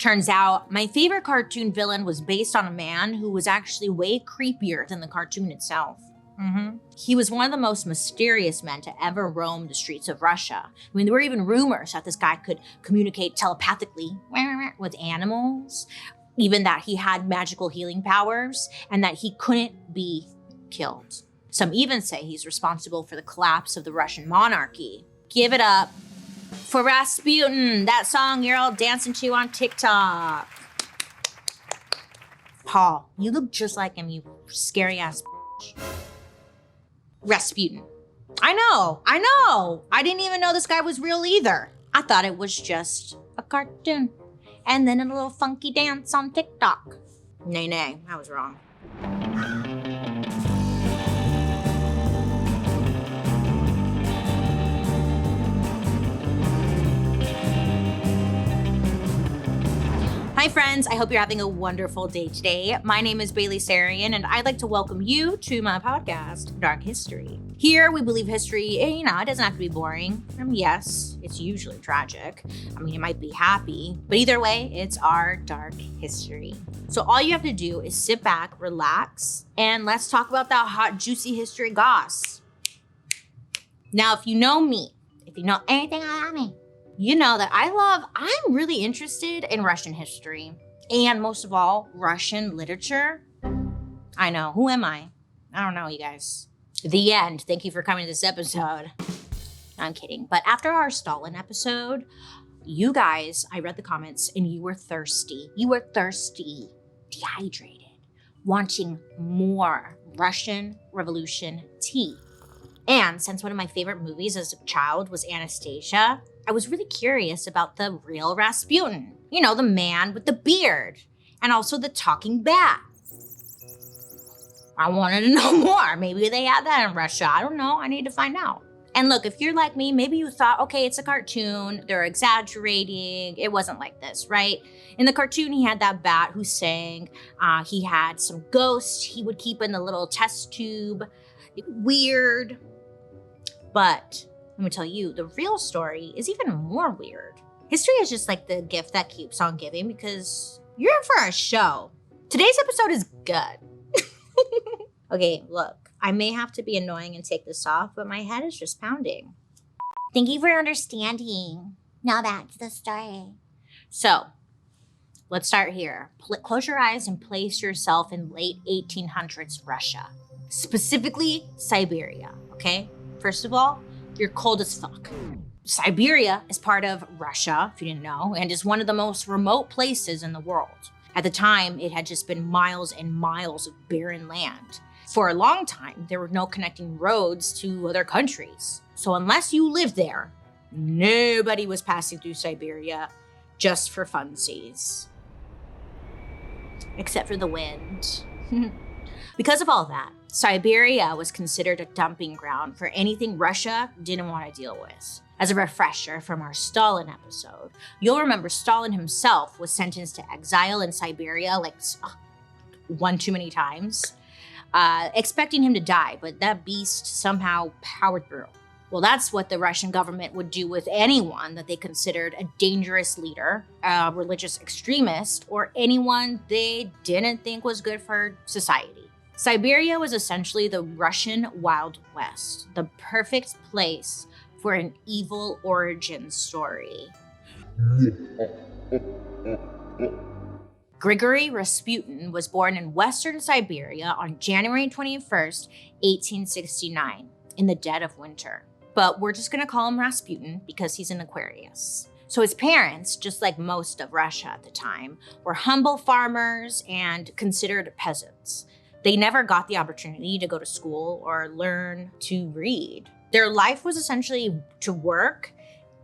Turns out my favorite cartoon villain was based on a man who was actually way creepier than the cartoon itself. He was one of the most mysterious men to ever roam the streets of Russia. I mean, there were even rumors that this guy could communicate telepathically with animals, even that he had magical healing powers, and that he couldn't be killed. Some even say he's responsible for the collapse of the Russian monarchy. Give it up for Rasputin, that song you're all dancing to on TikTok. Paul, you look just like him, you scary ass bitch. Rasputin. I know. I didn't even know this guy was real either. I thought it was just a cartoon. And then a little funky dance on TikTok. Nay, I was wrong. Hi friends, I hope you're having a wonderful day today. My name is Bailey Sarian, and I'd like to welcome you to my podcast, Dark History. Here, we believe history, it doesn't have to be boring. Yes, it's usually tragic. It might be happy, but either way, it's our dark history. So all you have to do is sit back, relax, and let's talk about that hot, juicy history goss. Now, if you know me, if you know anything about me, you know that I'm really interested in Russian history, and most of all, Russian literature. I know, who am I? I don't know, you guys. The end. Thank you for coming to this episode. No, I'm kidding. But after our Stalin episode, you guys, I read the comments, and you were thirsty. You were thirsty, dehydrated, wanting more Russian Revolution tea. And since one of my favorite movies as a child was Anastasia, I was really curious about the real Rasputin. The man with the beard and also the talking bat. I wanted to know more. Maybe they had that in Russia. I don't know. I need to find out. And look, if you're like me, maybe you thought, okay, it's a cartoon. They're exaggerating. It wasn't like this, right? In the cartoon, he had that bat who sang. He had some ghosts he would keep in the little test tube. Weird. But let me tell you, the real story is even more weird. History is just like the gift that keeps on giving because you're in for a show. Today's episode is good. Okay, look, I may have to be annoying and take this off, but my head is just pounding. Thank you for understanding. Now that's the story. So, let's start here. Close your eyes and place yourself in late 1800s Russia, specifically Siberia, okay? First of all, you're cold as fuck. Siberia is part of Russia, if you didn't know, and is one of the most remote places in the world. At the time, it had just been miles and miles of barren land. For a long time, there were no connecting roads to other countries. So unless you lived there, nobody was passing through Siberia just for funsies. Except for the wind. Because of all that, Siberia was considered a dumping ground for anything Russia didn't want to deal with. As a refresher from our Stalin episode, you'll remember Stalin himself was sentenced to exile in Siberia one too many times, expecting him to die, but that beast somehow powered through. Well, that's what the Russian government would do with anyone that they considered a dangerous leader, a religious extremist, or anyone they didn't think was good for society. Siberia was essentially the Russian Wild West, the perfect place for an evil origin story. Grigory Rasputin was born in Western Siberia on January 21st, 1869, in the dead of winter. But we're just gonna call him Rasputin because he's an Aquarius. So his parents, just like most of Russia at the time, were humble farmers and considered peasants. They never got the opportunity to go to school or learn to read. Their life was essentially to work,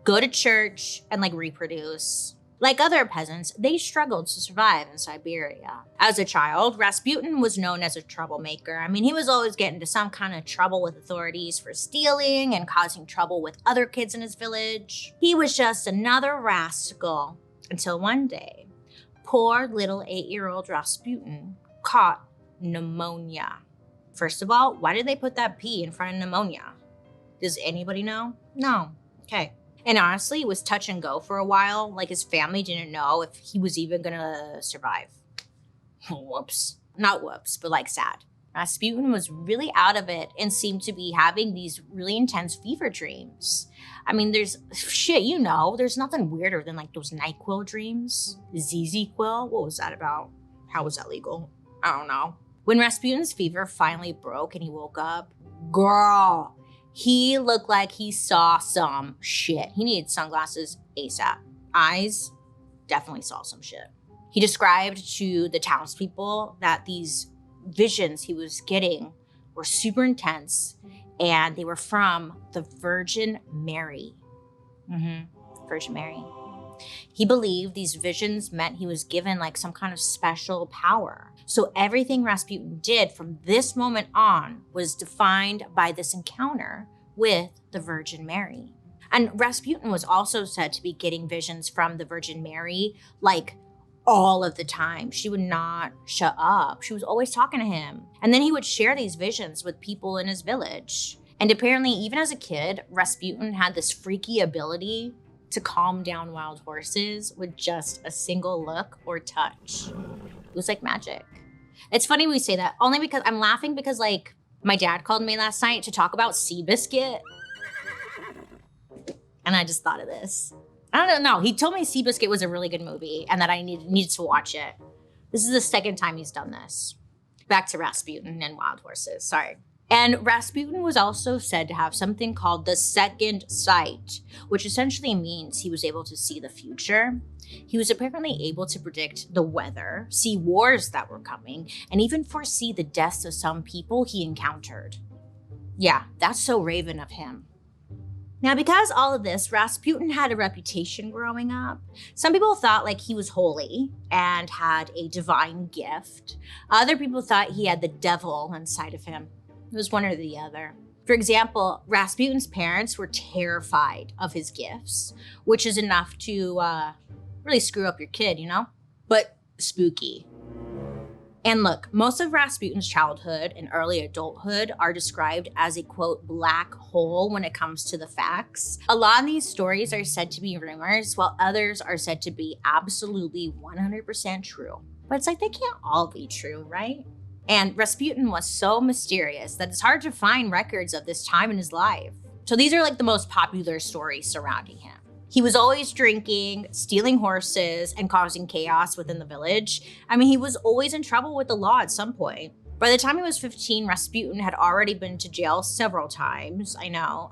go to church, and reproduce. Like other peasants, they struggled to survive in Siberia. As a child, Rasputin was known as a troublemaker. He was always getting into some kind of trouble with authorities for stealing and causing trouble with other kids in his village. He was just another rascal until one day, poor little 8-year-old Rasputin caught pneumonia. First of all, why did they put that P in front of pneumonia? Does anybody know? No. Okay. And honestly, it was touch and go for a while. Like his family didn't know if he was even gonna survive. Whoops. Not whoops, but like sad. Rasputin was really out of it and seemed to be having these really intense fever dreams. I mean, there's nothing weirder than like those NyQuil dreams. ZZ Quill, what was that about? How was that legal? I don't know. When Rasputin's fever finally broke and he woke up, girl, he looked like he saw some shit. He needed sunglasses ASAP. Eyes definitely saw some shit. He described to the townspeople that these visions he was getting were super intense and they were from the Virgin Mary. Virgin Mary. He believed these visions meant he was given like some kind of special power. So everything Rasputin did from this moment on was defined by this encounter with the Virgin Mary. And Rasputin was also said to be getting visions from the Virgin Mary like all of the time. She would not shut up. She was always talking to him. And then he would share these visions with people in his village. And apparently, even as a kid, Rasputin had this freaky ability to calm down wild horses with just a single look or touch. It was like magic. It's funny we say that, only because I'm laughing because like my dad called me last night to talk about Seabiscuit. And I just thought of this. I don't know. He told me Seabiscuit was a really good movie and that I needed to watch it. This is the second time he's done this. Back to Rasputin and wild horses. Sorry. And Rasputin was also said to have something called the second sight, which essentially means he was able to see the future. He was apparently able to predict the weather, see wars that were coming, and even foresee the deaths of some people he encountered. Yeah, that's so Raven of him. Now, because all of this, Rasputin had a reputation growing up. Some people thought like he was holy and had a divine gift. Other people thought he had the devil inside of him. It was one or the other. For example, Rasputin's parents were terrified of his gifts, which is enough to really screw up your kid, you know? But spooky. And look, most of Rasputin's childhood and early adulthood are described as a, quote, black hole when it comes to the facts. A lot of these stories are said to be rumors, while others are said to be absolutely 100% true. But it's like they can't all be true, right? And Rasputin was so mysterious that it's hard to find records of this time in his life. So these are like the most popular stories surrounding him. He was always drinking, stealing horses, and causing chaos within the village. I mean, he was always in trouble with the law at some point. By the time he was 15, Rasputin had already been to jail several times. I know,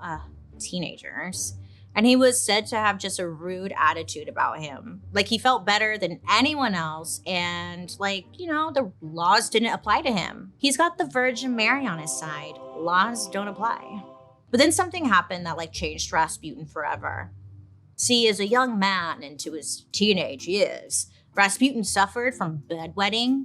teenagers. And he was said to have just a rude attitude about him. Like he felt better than anyone else and like, you know, the laws didn't apply to him. He's got the Virgin Mary on his side. Laws don't apply. But then something happened that like changed Rasputin forever. See, as a young man into his teenage years, Rasputin suffered from bedwetting.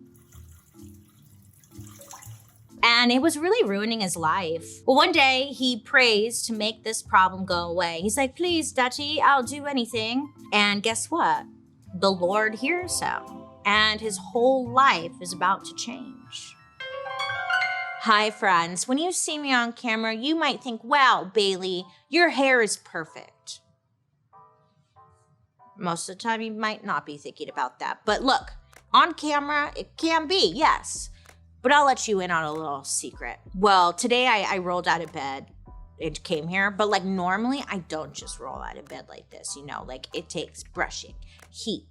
And it was really ruining his life. Well, one day he prays to make this problem go away. He's like, please, Dutty, I'll do anything. And guess what? The Lord hears him. And his whole life is about to change. Hi, friends. When you see me on camera, you might think, wow, Bailey, your hair is perfect. Most of the time, you might not be thinking about that. But look, on camera, it can be, yes. But I'll let you in on a little secret. Well, today I rolled out of bed and came here, but like normally I don't just roll out of bed like this, you know, like it takes brushing, heat,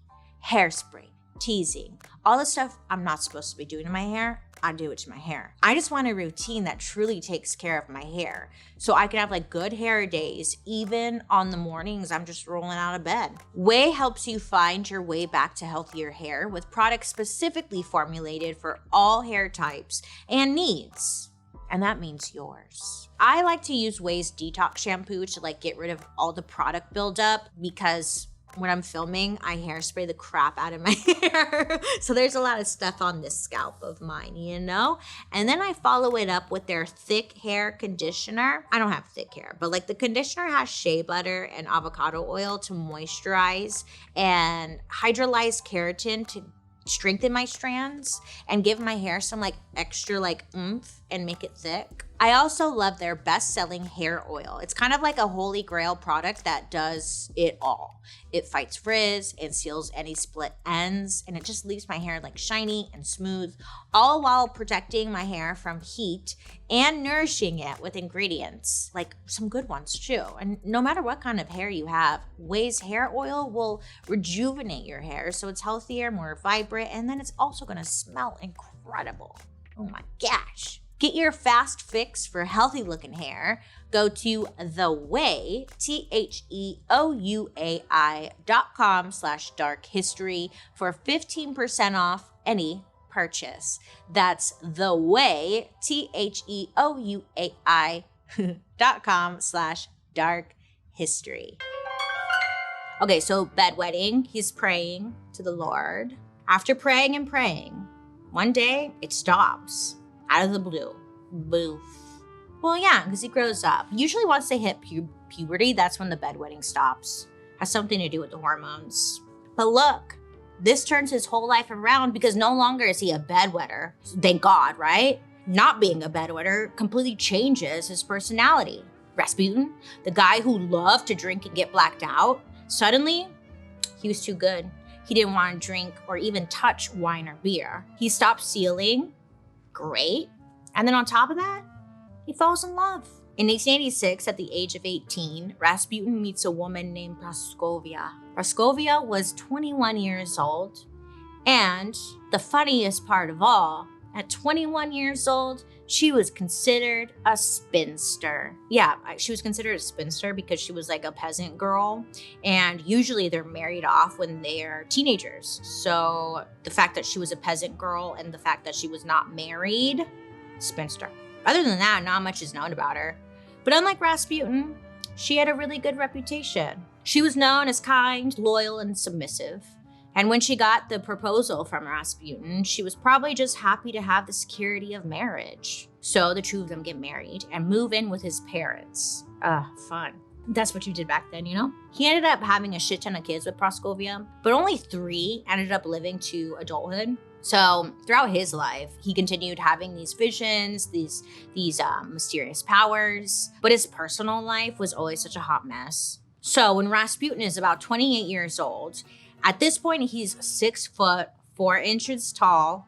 hairspray, teasing, all the stuff I'm not supposed to be doing to my hair. I do it to my hair. I just want a routine that truly takes care of my hair so I can have like good hair days even on the mornings I'm just rolling out of bed. Way helps you find your way back to healthier hair with products specifically formulated for all hair types and needs. And that means yours. I like to use Way's detox shampoo to like get rid of all the product buildup because when I'm filming, I hairspray the crap out of my hair. So there's a lot of stuff on this scalp of mine, you know? And then I follow it up with their thick hair conditioner. I don't have thick hair, but like the conditioner has shea butter and avocado oil to moisturize and hydrolyzed keratin to strengthen my strands and give my hair some like extra like oomph. and make it thick. I also love their best-selling hair oil. It's kind of like a holy grail product that does it all. It fights frizz and seals any split ends, and it just leaves my hair like shiny and smooth, all while protecting my hair from heat and nourishing it with ingredients, like some good ones too. And no matter what kind of hair you have, Ouai's hair oil will rejuvenate your hair so it's healthier, more vibrant, and then it's also gonna smell incredible. Oh my gosh. Get your fast fix for healthy looking hair. Go to TheOuai, TheOuai.com/darkhistory for 15% off any purchase. That's TheOuai, TheOuai.com/darkhistory. Okay, so bedwetting, he's praying to the Lord. After praying and praying, one day it stops. Out of the blue. Boof. Well, yeah, because he grows up. Usually once they hit puberty, that's when the bedwetting stops. Has something to do with the hormones. But look, this turns his whole life around because no longer is he a bedwetter. Thank God, right? Not being a bedwetter completely changes his personality. Rasputin, the guy who loved to drink and get blacked out, suddenly, he was too good. He didn't want to drink or even touch wine or beer. He stopped stealing. Great. And then on top of that, he falls in love. In 1886, at the age of 18, Rasputin meets a woman named Praskovia. Praskovia was 21 years old. And the funniest part of all, at 21 years old, she was considered a spinster. Yeah, she was considered a spinster because she was like a peasant girl. And usually they're married off when they're teenagers. So the fact that she was a peasant girl and the fact that she was not married, spinster. Other than that, not much is known about her. But unlike Rasputin, she had a really good reputation. She was known as kind, loyal, and submissive. And when she got the proposal from Rasputin, she was probably just happy to have the security of marriage. So the two of them get married and move in with his parents. Fun. That's what you did back then, you know? He ended up having a shit ton of kids with Praskovia, but only 3 ended up living to adulthood. So throughout his life, he continued having these visions, these mysterious powers, but his personal life was always such a hot mess. So when Rasputin is about 28 years old, at this point, he's 6 foot 4 inches tall,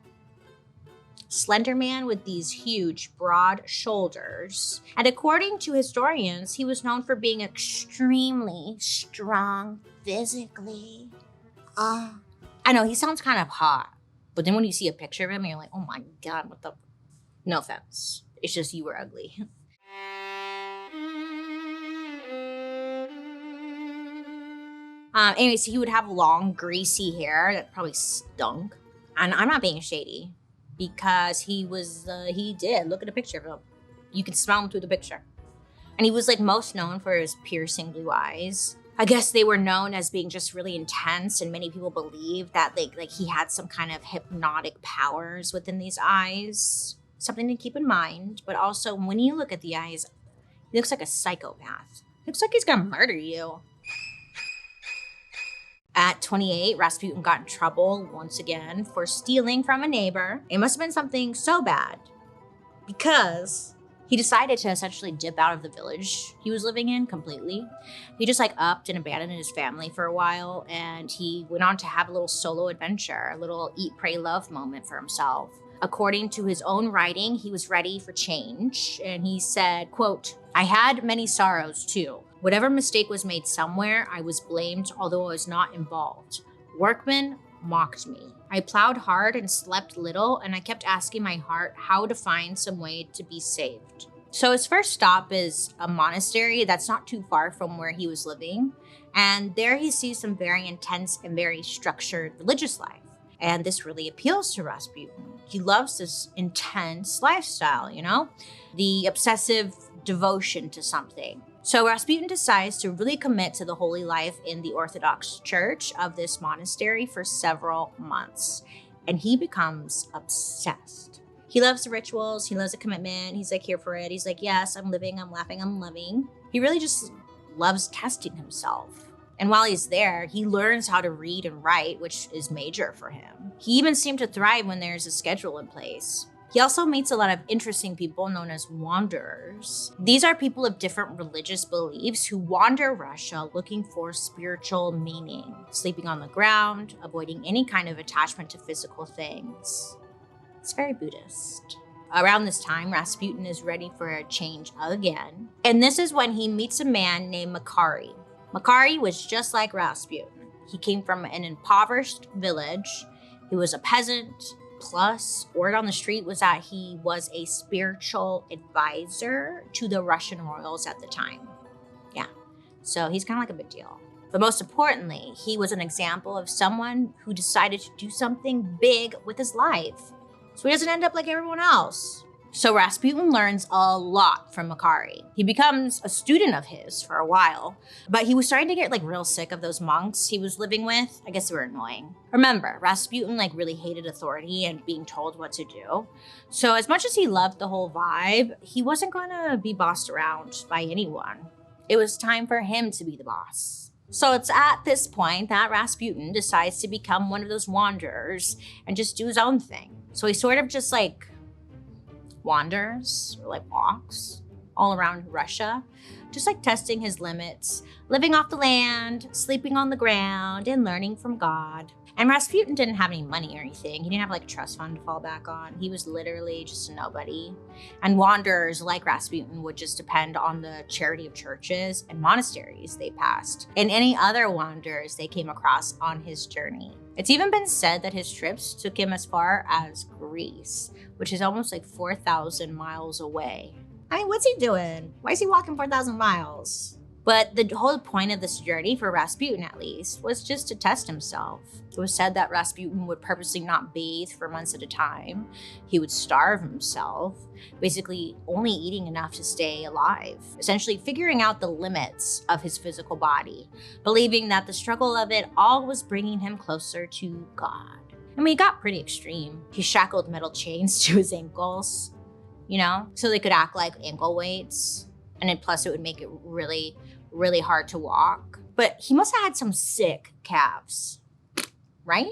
slender man with these huge, broad shoulders. And according to historians, he was known for being extremely strong physically. I know, he sounds kind of hot. But then when you see a picture of him, you're like, oh my God, what the? No offense. It's just you were ugly. Anyways, he would have long, greasy hair that probably stunk. And I'm not being shady because he did. Look at a picture of him. You can smell him through the picture. And he was like most known for his piercing blue eyes. I guess they were known as being just really intense, and many people believed that like he had some kind of hypnotic powers within these eyes. Something to keep in mind. But also, when you look at the eyes, he looks like a psychopath. Looks like he's gonna murder you. At 28, Rasputin got in trouble once again for stealing from a neighbor. It must have been something so bad because he decided to essentially dip out of the village he was living in completely. He just like upped and abandoned his family for a while, and he went on to have a little solo adventure, a little eat, pray, love moment for himself. According to his own writing, he was ready for change, and he said, quote, "I had many sorrows too. Whatever mistake was made somewhere, I was blamed, although I was not involved. Workmen mocked me. I plowed hard and slept little, and I kept asking my heart how to find some way to be saved." So his first stop is a monastery that's not too far from where he was living. And there he sees some very intense and very structured religious life. And this really appeals to Rasputin. He loves this intense lifestyle, you know, the obsessive devotion to something. So Rasputin decides to really commit to the holy life in the Orthodox church of this monastery for several months. And he becomes obsessed. He loves the rituals. He loves the commitment. He's like here for it. He's like, yes, I'm living, I'm laughing, I'm loving. He really just loves testing himself. And while he's there, he learns how to read and write, which is major for him. He even seemed to thrive when there's a schedule in place. He also meets a lot of interesting people known as wanderers. These are people of different religious beliefs who wander Russia looking for spiritual meaning, sleeping on the ground, avoiding any kind of attachment to physical things. It's very Buddhist. Around this time, Rasputin is ready for a change again. And this is when he meets a man named Makary. Makary was just like Rasputin. He came from an impoverished village. He was a peasant. Plus, word on the street was that he was a spiritual advisor to the Russian royals at the time. Yeah, so he's kind of like a big deal. But most importantly, he was an example of someone who decided to do something big with his life, so he doesn't end up like everyone else. So Rasputin learns a lot from Makary. He becomes a student of his for a while, but he was starting to get like real sick of those monks he was living with. I guess they were annoying. Remember, Rasputin like really hated authority and being told what to do. So as much as he loved the whole vibe, he wasn't gonna be bossed around by anyone. It was time for him to be the boss. So it's at this point that Rasputin decides to become one of those wanderers and just do his own thing. So he sort of just like wanders or like walks all around Russia, just like testing his limits, living off the land, sleeping on the ground, and learning from God. And Rasputin didn't have any money or anything. He didn't have like a trust fund to fall back on. He was literally just a nobody. And wanderers like Rasputin would just depend on the charity of churches and monasteries they passed and any other wanderers they came across on his journey. It's even been said that his trips took him as far as Greece, which is almost like 4,000 miles away. I mean, what's he doing? Why is he walking 4,000 miles? But the whole point of this journey, for Rasputin at least, was just to test himself. It was said that Rasputin would purposely not bathe for months at a time. He would starve himself, basically only eating enough to stay alive, essentially figuring out the limits of his physical body, believing that the struggle of it all was bringing him closer to God. I mean, it got pretty extreme. He shackled metal chains to his ankles, so they could act like ankle weights. And then plus it would make it really, really hard to walk. But he must have had some sick calves, right?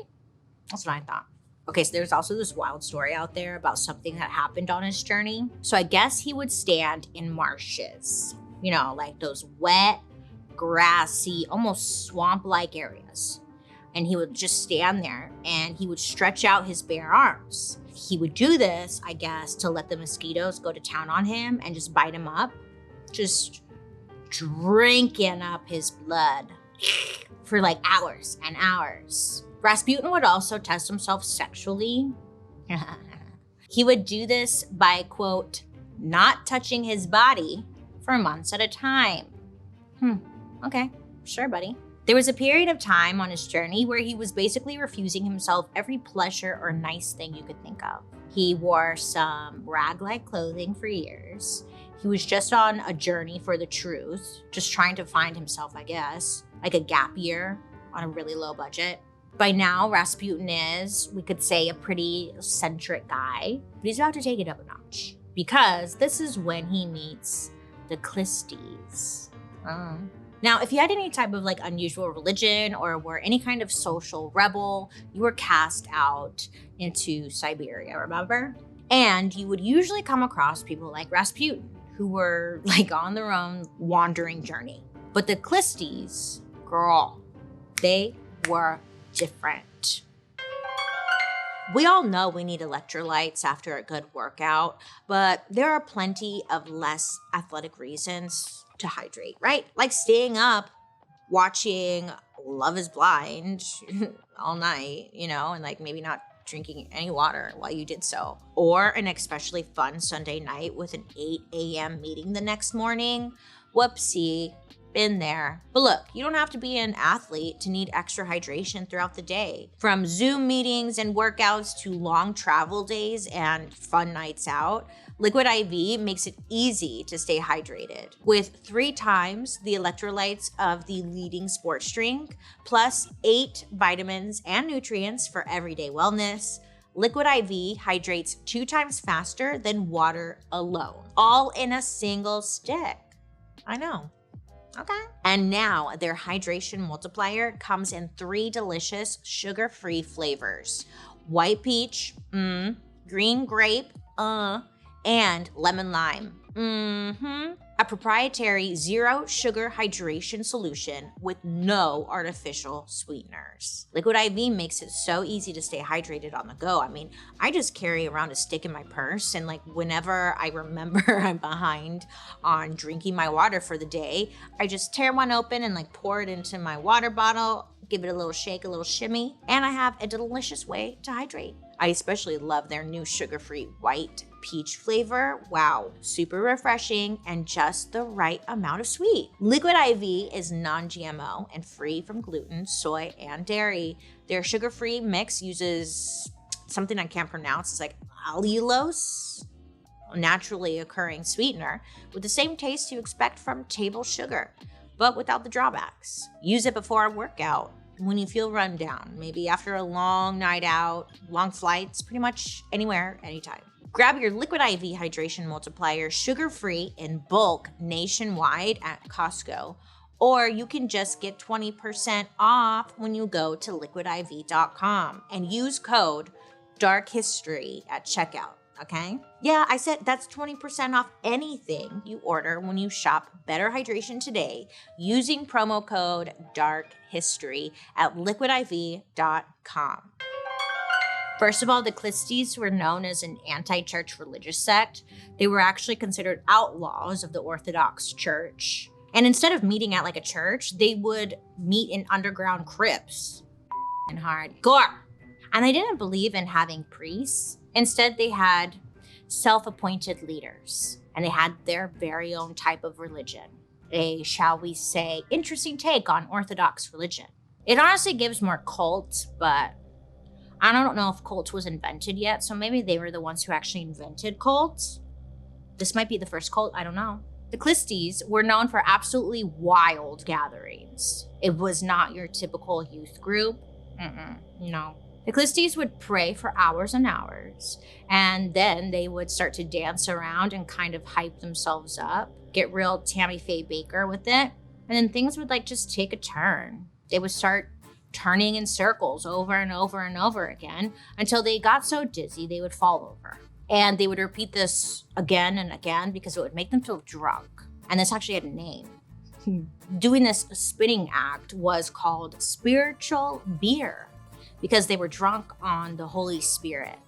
That's what I thought. Okay, so there's also this wild story out there about something that happened on his journey. So I guess he would stand in marshes, like those wet, grassy, almost swamp-like areas. And he would just stand there and he would stretch out his bare arms. He would do this, I guess, to let the mosquitoes go to town on him and just bite him up. Just drinking up his blood for like hours and hours. Rasputin would also test himself sexually. He would do this by, quote, not touching his body for months at a time. Okay, sure, buddy. There was a period of time on his journey where he was basically refusing himself every pleasure or nice thing you could think of. He wore some rag-like clothing for years. He was just on a journey for the truth, just trying to find himself, I guess, like a gap year on a really low budget. By now, Rasputin is, we could say, a pretty eccentric guy, but he's about to take it up a notch because this is when he meets the Clisties. Now, if you had any type of like unusual religion or were any kind of social rebel, you were cast out into Siberia, remember? And you would usually come across people like Rasputin, who were like on their own wandering journey. But the Clisties, girl, they were different. We all know we need electrolytes after a good workout, but there are plenty of less athletic reasons to hydrate, right? Like staying up, watching Love is Blind all night, and like maybe not drinking any water while you did so. Or an especially fun Sunday night with an 8 a.m. meeting the next morning. Whoopsie, been there. But look, you don't have to be an athlete to need extra hydration throughout the day. From Zoom meetings and workouts to long travel days and fun nights out, Liquid IV makes it easy to stay hydrated. With 3 times the electrolytes of the leading sports drink, plus 8 vitamins and nutrients for everyday wellness, Liquid IV hydrates 2 times faster than water alone, all in a single stick. I know. Okay. And now their hydration multiplier comes in 3 delicious sugar-free flavors. White peach, green grape, and lemon lime. A proprietary zero sugar hydration solution with no artificial sweeteners. Liquid IV makes it so easy to stay hydrated on the go. I mean, I just carry around a stick in my purse, and like whenever I remember I'm behind on drinking my water for the day, I just tear one open and like pour it into my water bottle, give it a little shake, a little shimmy, and I have a delicious way to hydrate. I especially love their new sugar-free white peach flavor. Wow, super refreshing and just the right amount of sweet. Liquid IV is non-GMO and free from gluten, soy, and dairy. Their sugar-free mix uses something I can't pronounce. It's like allulose, a naturally occurring sweetener with the same taste you expect from table sugar, but without the drawbacks. Use it before a workout, when you feel run down, maybe after a long night out, long flights, pretty much anywhere, anytime. Grab your Liquid IV Hydration Multiplier sugar-free in bulk nationwide at Costco, or you can just get 20% off when you go to liquidiv.com and use code DARKHISTORY at checkout. Okay? Yeah, I said that's 20% off anything you order when you shop Better Hydration today using promo code DARKHISTORY at liquidiv.com. First of all, the Clisties were known as an anti-church religious sect. They were actually considered outlaws of the Orthodox Church. And instead of meeting at like a church, they would meet in underground crypts. And hardcore. And they didn't believe in having priests. Instead, they had self-appointed leaders, and they had their very own type of religion. A, shall we say, interesting take on Orthodox religion. It honestly gives more cult, but I don't know if cult was invented yet, so maybe they were the ones who actually invented cults. This might be the first cult, I don't know. The Clisties were known for absolutely wild gatherings. It was not your typical youth group. No. The Clisties would pray for hours and hours, and then they would start to dance around and kind of hype themselves up, get real Tammy Faye Baker with it, and then things would like just take a turn. They would start turning in circles over and over and over again until they got so dizzy they would fall over. And they would repeat this again and again because it would make them feel drunk. And this actually had a name. Doing this spinning act was called spiritual beer, because they were drunk on the Holy Spirit.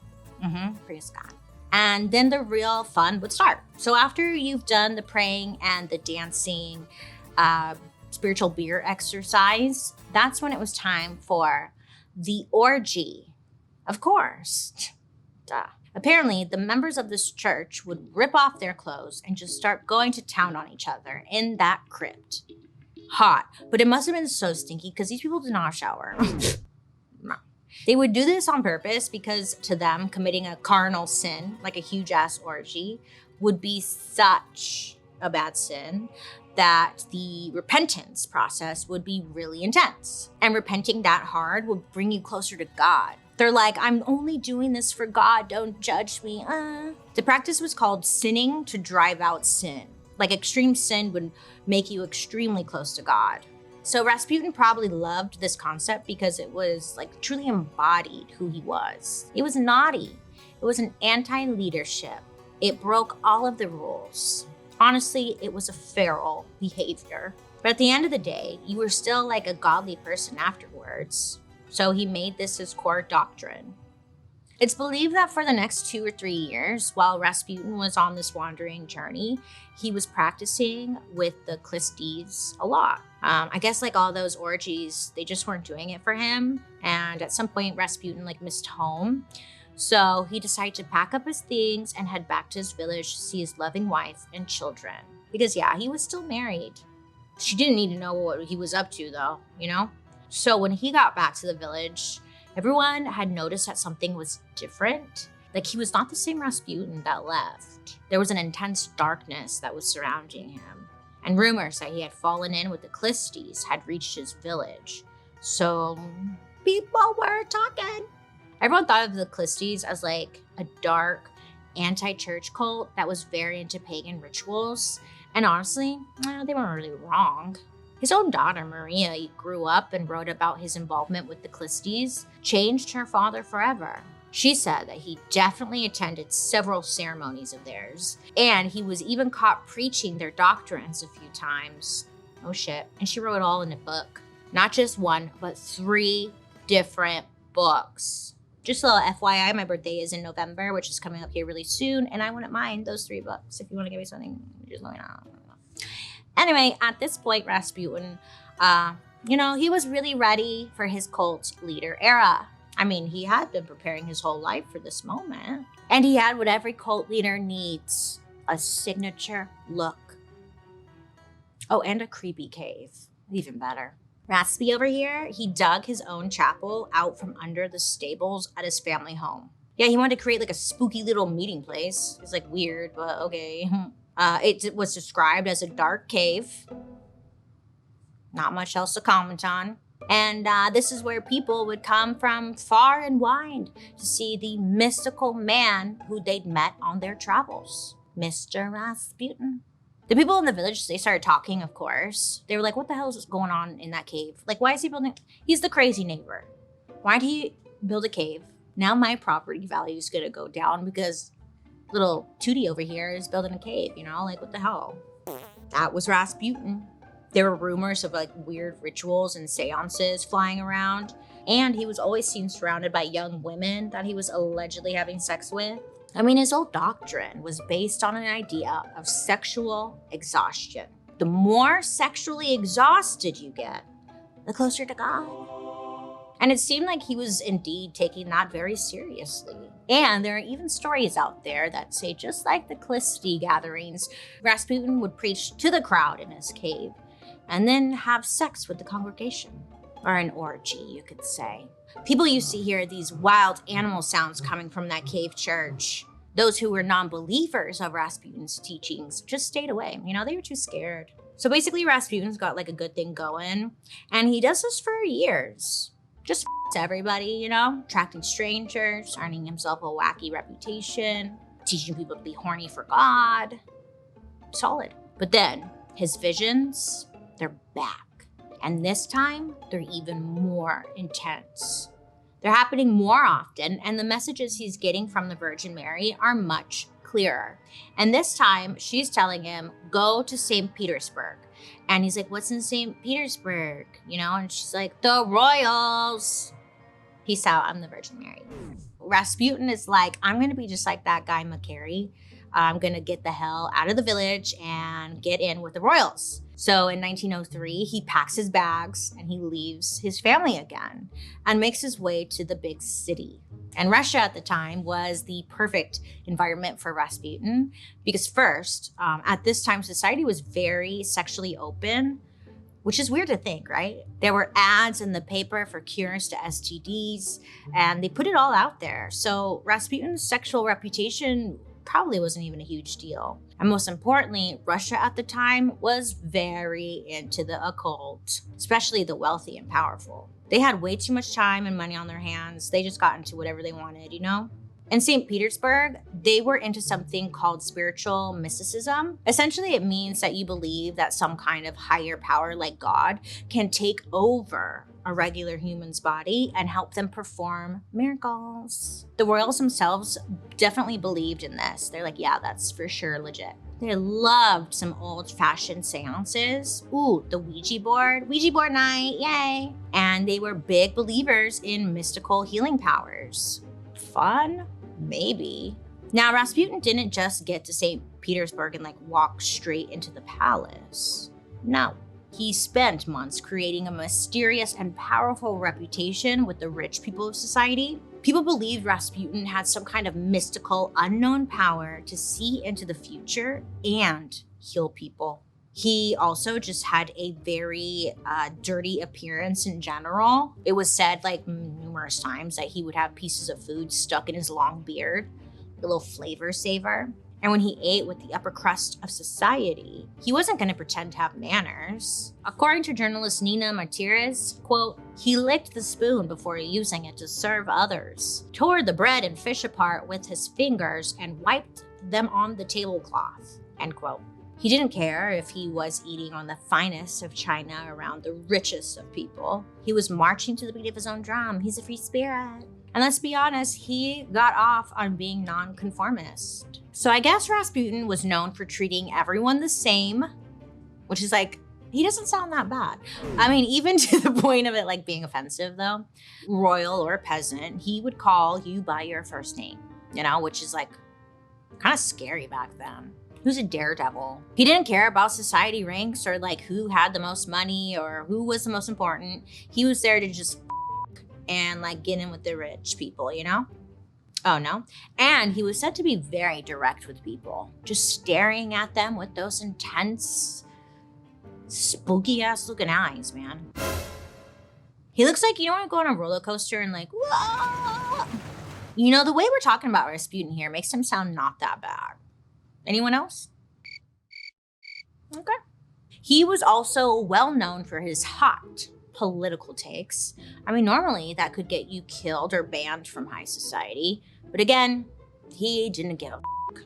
Praise God. And then the real fun would start. So after you've done the praying and the dancing, spiritual beer exercise, that's when it was time for the orgy. Of course. Duh. Apparently, the members of this church would rip off their clothes and just start going to town on each other in that crypt. Hot. But it must have been so stinky because these people did not shower. No. They would do this on purpose because to them, committing a carnal sin, like a huge ass orgy, would be such a bad sin that the repentance process would be really intense. And repenting that hard would bring you closer to God. They're like, I'm only doing this for God, don't judge me. The practice was called sinning to drive out sin. Like extreme sin would make you extremely close to God. So Rasputin probably loved this concept because it was like truly embodied who he was. It was naughty. It was an anti-leadership. It broke all of the rules. Honestly, it was a feral behavior. But at the end of the day, you were still like a godly person afterwards. So he made this his core doctrine. It's believed that for the next 2 or 3 years, while Rasputin was on this wandering journey, he was practicing with the Clisties a lot. I guess like all those orgies, they just weren't doing it for him. And at some point, Rasputin like missed home. So he decided to pack up his things and head back to his village to see his loving wife and children. Because yeah, he was still married. She didn't need to know what he was up to though, you know? So when he got back to the village, everyone had noticed that something was different. Like he was not the same Rasputin that left. There was an intense darkness that was surrounding him. And rumors that he had fallen in with the Clisties had reached his village. So people were talking. Everyone thought of the Clisties as like a dark anti-church cult that was very into pagan rituals. And honestly, they weren't really wrong. His own daughter, Maria, grew up and wrote about his involvement with the Clisties, changed her father forever. She said that he definitely attended several ceremonies of theirs, and he was even caught preaching their doctrines a few times. Oh shit. And she wrote it all in a book. Not just one, but 3 different books. Just a little FYI, my birthday is in November, which is coming up here really soon, and I wouldn't mind those 3 books. If you want to give me something, just let me know. Anyway, at this point, Rasputin, he was really ready for his cult leader era. I mean, he had been preparing his whole life for this moment. And he had what every cult leader needs, a signature look. Oh, and a creepy cave. Even better. Raspy over here, he dug his own chapel out from under the stables at his family home. Yeah, he wanted to create like a spooky little meeting place. It's like weird, but okay. It was described as a dark cave. Not much else to comment on. And this is where people would come from far and wide to see the mystical man who they'd met on their travels, Mr. Rasputin. The people in the village, they started talking, of course. They were like, what the hell is going on in that cave? Like, why is he building? He's the crazy neighbor. Why'd he build a cave? Now my property value is going to go down because little Tootie over here is building a cave, like, what the hell? That was Rasputin. There were rumors of like weird rituals and seances flying around. And he was always seen surrounded by young women that he was allegedly having sex with. I mean, his whole doctrine was based on an idea of sexual exhaustion. The more sexually exhausted you get, the closer to God. And it seemed like he was indeed taking that very seriously. And there are even stories out there that say, just like the Clisti gatherings, Rasputin would preach to the crowd in his cave and then have sex with the congregation. Or an orgy, you could say. People used to hear these wild animal sounds coming from that cave church. Those who were non-believers of Rasputin's teachings just stayed away. They were too scared. So basically, Rasputin's got like a good thing going. And he does this for years. Just to everybody, attracting strangers, earning himself a wacky reputation, teaching people to be horny for God. Solid. But then his visions, they're back. And this time, they're even more intense. They're happening more often, and the messages he's getting from the Virgin Mary are much clearer. And this time, she's telling him, go to St. Petersburg. And he's like, what's in St. Petersburg? And she's like, the royals. Peace out, I'm the Virgin Mary. Rasputin is like, I'm going to be just like that guy, McCary. I'm going to get the hell out of the village and get in with the royals. So in 1903, he packs his bags and he leaves his family again and makes his way to the big city. And Russia at the time was the perfect environment for Rasputin because first, at this time, society was very sexually open, which is weird to think, right? There were ads in the paper for cures to STDs, and they put it all out there. So Rasputin's sexual reputation probably wasn't even a huge deal. And most importantly, Russia at the time was very into the occult, especially the wealthy and powerful. They had way too much time and money on their hands. They just got into whatever they wanted, In St. Petersburg, they were into something called spiritual mysticism. Essentially, it means that you believe that some kind of higher power like God can take over a regular human's body and help them perform miracles. The royals themselves definitely believed in this. They're like, yeah, that's for sure legit. They loved some old-fashioned seances. Ooh, the Ouija board night, yay. And they were big believers in mystical healing powers. Fun? Maybe. Now, Rasputin didn't just get to St. Petersburg and walk straight into the palace. No. He spent months creating a mysterious and powerful reputation with the rich people of society. People believed Rasputin had some kind of mystical, unknown power to see into the future and heal people. He also just had a very dirty appearance in general. It was said numerous times that he would have pieces of food stuck in his long beard, a little flavor saver. And when he ate with the upper crust of society, he wasn't going to pretend to have manners. According to journalist Nina Martirez, quote, he licked the spoon before using it to serve others, tore the bread and fish apart with his fingers, and wiped them on the tablecloth, end quote. He didn't care if he was eating on the finest of china around the richest of people. He was marching to the beat of his own drum. He's a free spirit. And let's be honest, he got off on being nonconformist. So I guess Rasputin was known for treating everyone the same, which is like, he doesn't sound that bad. I mean, even to the point of it like being offensive though, royal or peasant, he would call you by your first name, you know, which is like kind of scary back then. Who's a daredevil? He didn't care about society ranks or like who had the most money or who was the most important. He was there to just and like get in with the rich people, you know? Oh no. And he was said to be very direct with people, just staring at them with those intense, spooky ass looking eyes, man. He looks like, you know, when you go on a roller coaster and like, whoa. You know, the way we're talking about Rasputin here makes him sound not that bad. Anyone else? Okay. He was also well known for his hot political takes. I mean, normally that could get you killed or banned from high society. But again, he didn't give a fuck.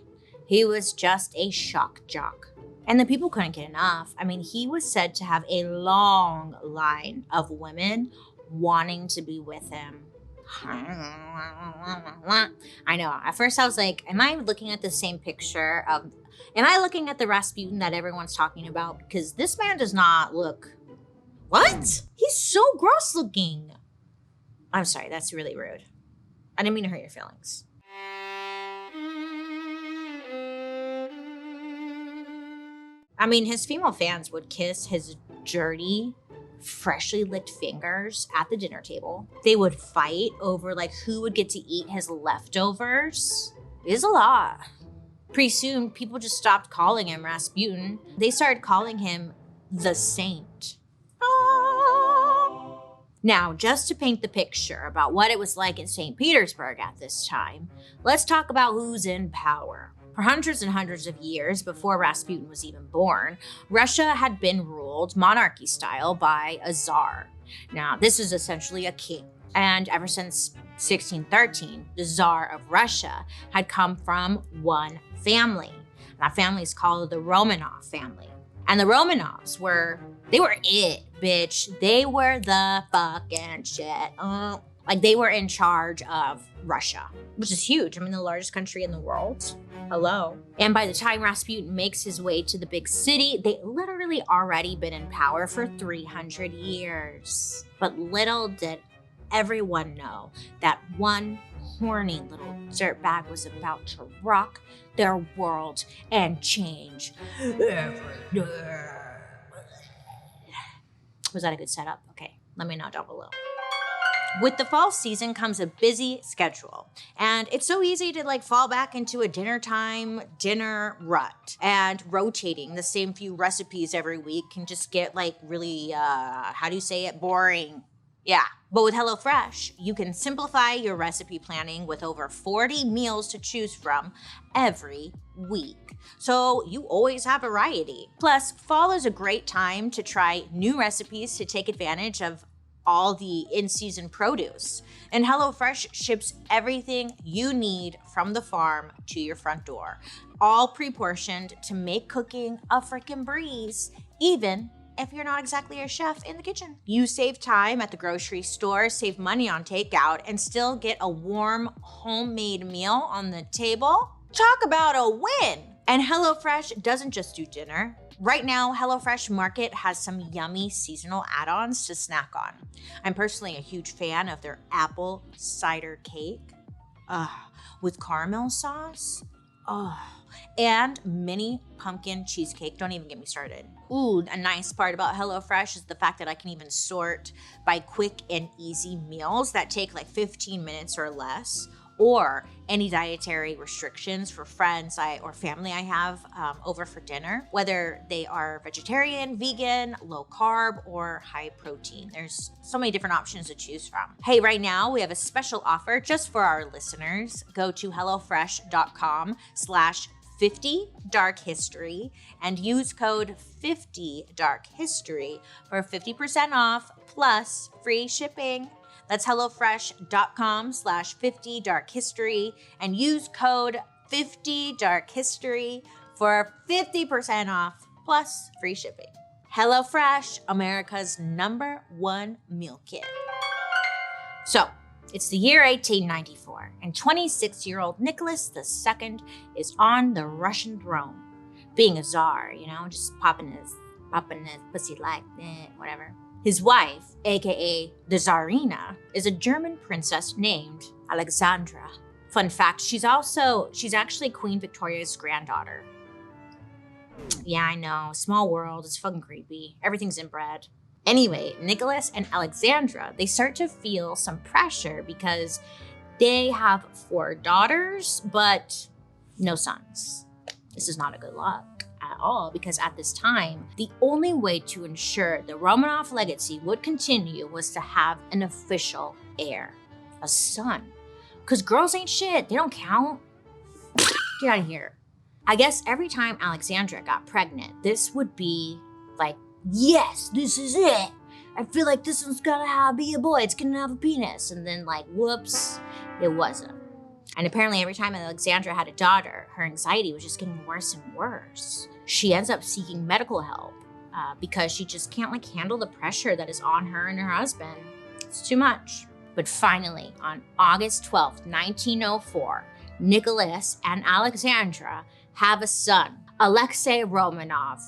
He was just a shock jock. And the people couldn't get enough. I mean, he was said to have a long line of women wanting to be with him. I know. At first I was like, am I looking at the same picture of, am I looking at the Rasputin that everyone's talking about? Because this man does not look, what? He's so gross looking. I'm sorry, that's really rude. I didn't mean to hurt your feelings. I mean, his female fans would kiss his dirty, freshly licked fingers at the dinner table. They would fight over like who would get to eat his leftovers. It is a lot. Pretty soon, people just stopped calling him Rasputin. They started calling him the Saint. Now, just to paint the picture about what it was like in St. Petersburg at this time, let's talk about who's in power. For hundreds and hundreds of years before Rasputin was even born, Russia had been ruled monarchy style by a czar. Now, this is essentially a king. And ever since 1613, the Tsar of Russia had come from one family. That family is called the Romanov family. And the Romanovs they were it, bitch. They were the fucking shit. Like they were in charge of Russia, which is huge. I mean, the largest country in the world. Hello. And by the time Rasputin makes his way to the big city, they literally already been in power for 300 years. But little did everyone know that one horny little dirtbag was about to rock their world and change everything. Was that a good setup? Okay, let me know down below. With the fall season comes a busy schedule, and it's so easy to like fall back into a dinner rut, and rotating the same few recipes every week can just get like really, boring. Yeah, but with HelloFresh, you can simplify your recipe planning with over 40 meals to choose from every week. So you always have variety. Plus, fall is a great time to try new recipes to take advantage of all the in-season produce. And HelloFresh ships everything you need from the farm to your front door, all pre-portioned to make cooking a freaking breeze, even if you're not exactly a chef in the kitchen. You save time at the grocery store, save money on takeout, and still get a warm homemade meal on the table. Talk about a win! And HelloFresh doesn't just do dinner. Right now, HelloFresh Market has some yummy seasonal add-ons to snack on. I'm personally a huge fan of their apple cider cake with caramel sauce. And mini pumpkin cheesecake. Don't even get me started. Ooh, a nice part about HelloFresh is the fact that I can even sort by quick and easy meals that take like 15 minutes or less, or any dietary restrictions for friends or family I have over for dinner, whether they are vegetarian, vegan, low carb, or high protein. There's so many different options to choose from. Hey, right now we have a special offer just for our listeners. Go to hellofresh.com/50darkhistory and use code 50darkhistory for 50% off plus free shipping. That's hellofresh.com/50darkhistory and use code 50darkhistory for 50% off plus free shipping. HelloFresh, America's #1 meal kit. So, It's the year 1894, and 26-year-old Nicholas II is on the Russian throne, being a czar, just popping his pussy like whatever. His wife, aka the Tsarina, is a German princess named Alexandra. Fun fact, she's actually Queen Victoria's granddaughter. Yeah, I know, small world, it's fucking creepy. Everything's inbred. Anyway, Nicholas and Alexandra, they start to feel some pressure because they have 4 daughters, but no sons. This is not a good luck at all, because at this time, the only way to ensure the Romanov legacy would continue was to have an official heir, a son. Because girls ain't shit, they don't count. Get out of here. I guess every time Alexandra got pregnant, this would be like, yes, this is it. I feel like this one's gonna be a boy. It's gonna have a penis. And then whoops, it wasn't. And apparently every time Alexandra had a daughter, her anxiety was just getting worse and worse. She ends up seeking medical help because she just can't handle the pressure that is on her and her husband. It's too much. But finally, on August 12th, 1904, Nicholas and Alexandra have a son, Alexei Romanov.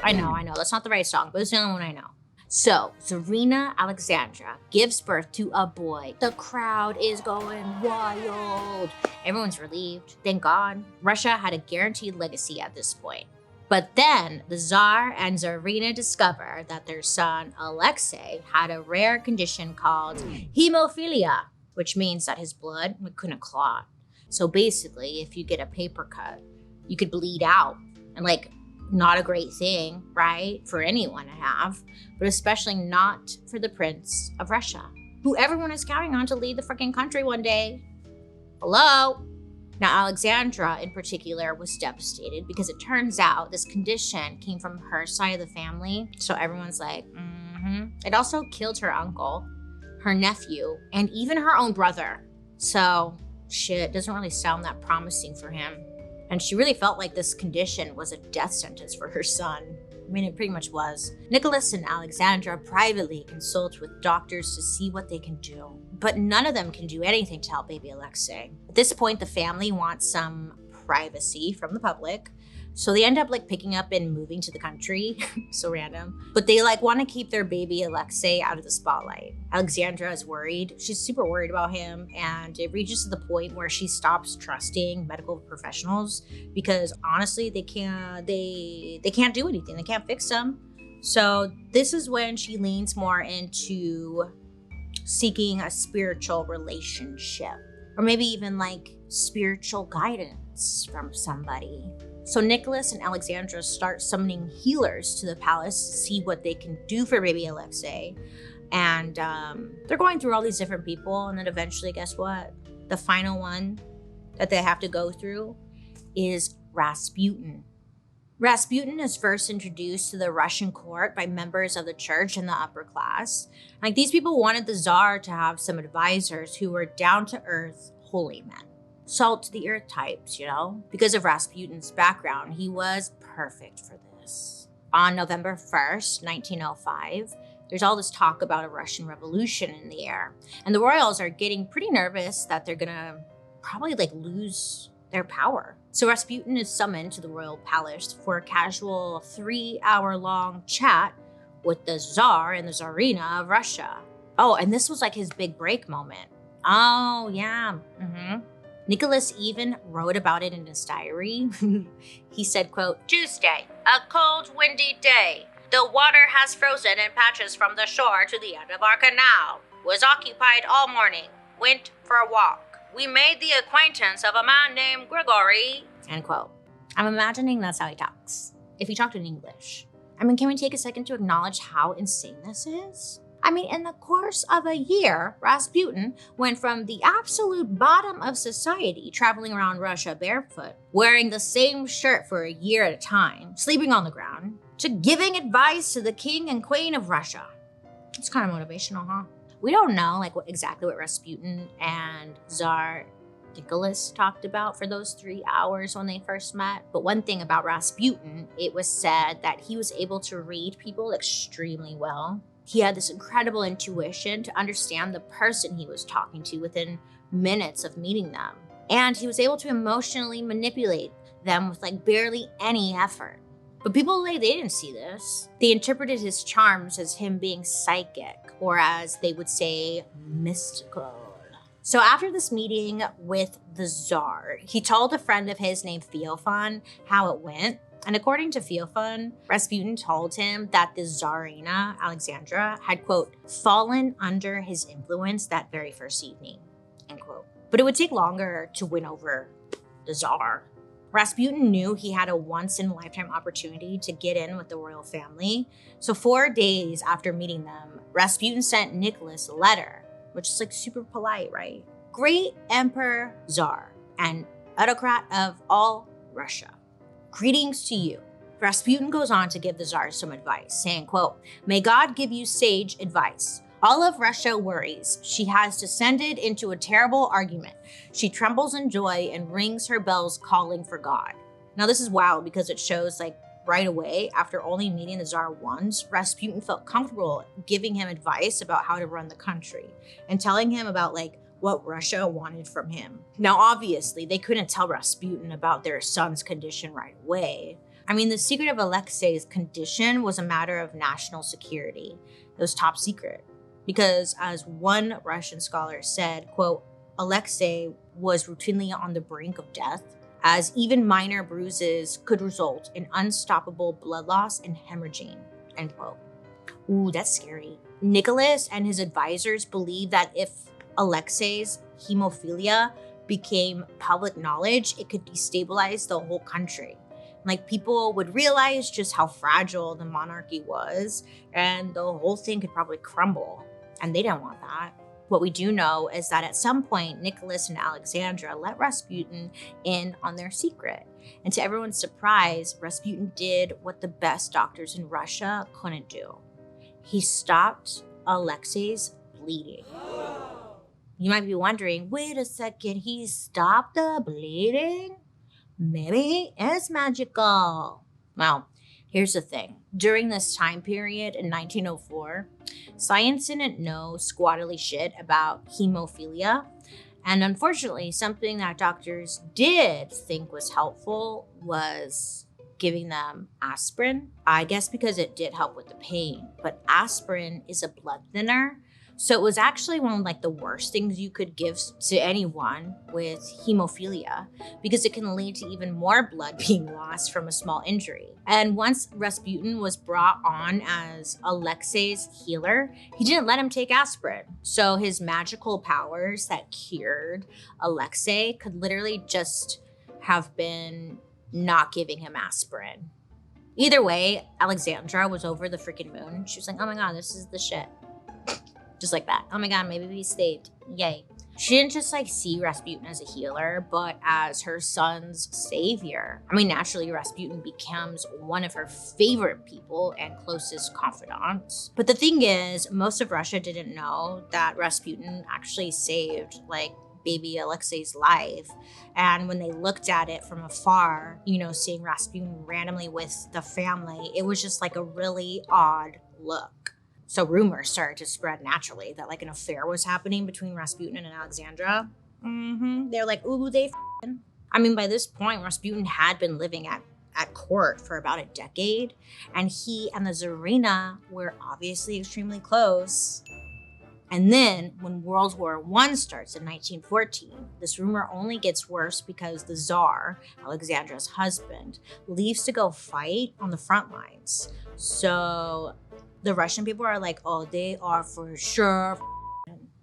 I know, that's not the right song, but it's the only one I know. So, Tsarina Alexandra gives birth to a boy. The crowd is going wild. Everyone's relieved. Thank God. Russia had a guaranteed legacy at this point. But then the Tsar and Tsarina discover that their son, Alexei, had a rare condition called hemophilia, which means that his blood couldn't clot. So basically, if you get a paper cut, you could bleed out. And not a great thing, right? For anyone to have, but especially not for the Prince of Russia, who everyone is counting on to lead the freaking country one day. Hello? Now, Alexandra in particular was devastated because it turns out this condition came from her side of the family. So everyone's like, It also killed her uncle, her nephew, and even her own brother. So shit, doesn't really sound that promising for him. And she really felt like this condition was a death sentence for her son. I mean, it pretty much was. Nicholas and Alexandra privately consult with doctors to see what they can do, but none of them can do anything to help baby Alexei. At this point, the family wants some privacy from the public, so they end up picking up and moving to the country. So random. But they want to keep their baby Alexei out of the spotlight. Alexandra is worried. She's super worried about him, and it reaches to the point where she stops trusting medical professionals because honestly, they can't do anything. They can't fix him. So this is when she leans more into seeking a spiritual relationship, or maybe even spiritual guidance from somebody. So Nicholas and Alexandra start summoning healers to the palace to see what they can do for baby Alexei. And they're going through all these different people. And then eventually, guess what? The final one that they have to go through is Rasputin. Rasputin is first introduced to the Russian court by members of the church and the upper class. These people wanted the Tsar to have some advisors who were down-to-earth holy men. Salt to the earth types, Because of Rasputin's background, he was perfect for this. On November 1st, 1905, there's all this talk about a Russian revolution in the air. And the royals are getting pretty nervous that they're gonna probably lose their power. So Rasputin is summoned to the royal palace for a casual 3-hour-long chat with the Tsar and the Tsarina of Russia. Oh, and this was his big break moment. Oh, yeah. Nicholas even wrote about it in his diary. He said, quote, "Tuesday, a cold, windy day. The water has frozen in patches from the shore to the end of our canal. Was occupied all morning. Went for a walk. We made the acquaintance of a man named Grigory." End quote. I'm imagining that's how he talks. If he talked in English. Can we take a second to acknowledge how insane this is? In the course of a year, Rasputin went from the absolute bottom of society, traveling around Russia barefoot, wearing the same shirt for a year at a time, sleeping on the ground, to giving advice to the king and queen of Russia. It's kind of motivational, huh? We don't know exactly what Rasputin and Tsar Nicholas talked about for those 3 hours when they first met. But one thing about Rasputin, it was said that he was able to read people extremely well. He had this incredible intuition to understand the person he was talking to within minutes of meeting them. And he was able to emotionally manipulate them with like barely any effort. But people, they didn't see this. They interpreted his charms as him being psychic, or as they would say, mystical. So after this meeting with the Tsar, he told a friend of his named Theophan how it went. And according to Theophan, Rasputin told him that the Tsarina, Alexandra, had, quote, fallen under his influence that very first evening, end quote. But it would take longer to win over the Tsar. Rasputin knew he had a once-in-a-lifetime opportunity to get in with the royal family. So 4 days after meeting them, Rasputin sent Nicholas a letter, which is like super polite, right? Great Emperor Tsar and autocrat of all Russia. Greetings to you. Rasputin goes on to give the Tsar some advice, saying, quote, may God give you sage advice. All of Russia worries. She has descended into a terrible argument. She trembles in joy and rings her bells calling for God. Now this is wild because it shows like right away, after only meeting the Tsar once, Rasputin felt comfortable giving him advice about how to run the country and telling him about like what Russia wanted from him. Now obviously they couldn't tell Rasputin about their son's condition right away. I mean, the secret of Alexei's condition was a matter of national security. It was top secret. Because as one Russian scholar said, quote, Alexei was routinely on the brink of death, as even minor bruises could result in unstoppable blood loss and hemorrhaging, end quote. Ooh, that's scary. Nicholas and his advisors believed that if Alexei's hemophilia became public knowledge, it could destabilize the whole country. Like people would realize just how fragile the monarchy was, and the whole thing could probably crumble. And they didn't want that. What we do know is that at some point, Nicholas and Alexandra let Rasputin in on their secret. And to everyone's surprise, Rasputin did what the best doctors in Russia couldn't do. He stopped Alexei's bleeding. You might be wondering, wait a second, he stopped the bleeding? Maybe it's magical. Well, here's the thing. During this time period in 1904, science didn't know squattily shit about hemophilia. And unfortunately, something that doctors did think was helpful was giving them aspirin. I guess because it did help with the pain. But aspirin is a blood thinner. So it was actually one of like the worst things you could give to anyone with hemophilia because it can lead to even more blood being lost from a small injury. And once Rasputin was brought on as Alexei's healer, he didn't let him take aspirin. So his magical powers that cured Alexei could literally just have been not giving him aspirin. Either way, Alexandra was over the freaking moon. She was like, oh my God, this is the shit. Just like that. Oh my God, maybe we saved. Yay. She didn't just like see Rasputin as a healer, but as her son's savior. I mean, naturally, Rasputin becomes one of her favorite people and closest confidants. But the thing is, most of Russia didn't know that Rasputin actually saved like baby Alexei's life. And when they looked at it from afar, you know, seeing Rasputin randomly with the family, it was just like a really odd look. So rumors started to spread naturally that like an affair was happening between Rasputin and Alexandra. They're like, ooh, they f***ing. I mean, by this point, Rasputin had been living at court for about a decade, and he and the Tsarina were obviously extremely close. And then when World War I starts in 1914, this rumor only gets worse because the Tsar, Alexandra's husband, leaves to go fight on the front lines. So the Russian people are like, oh, they are for sure,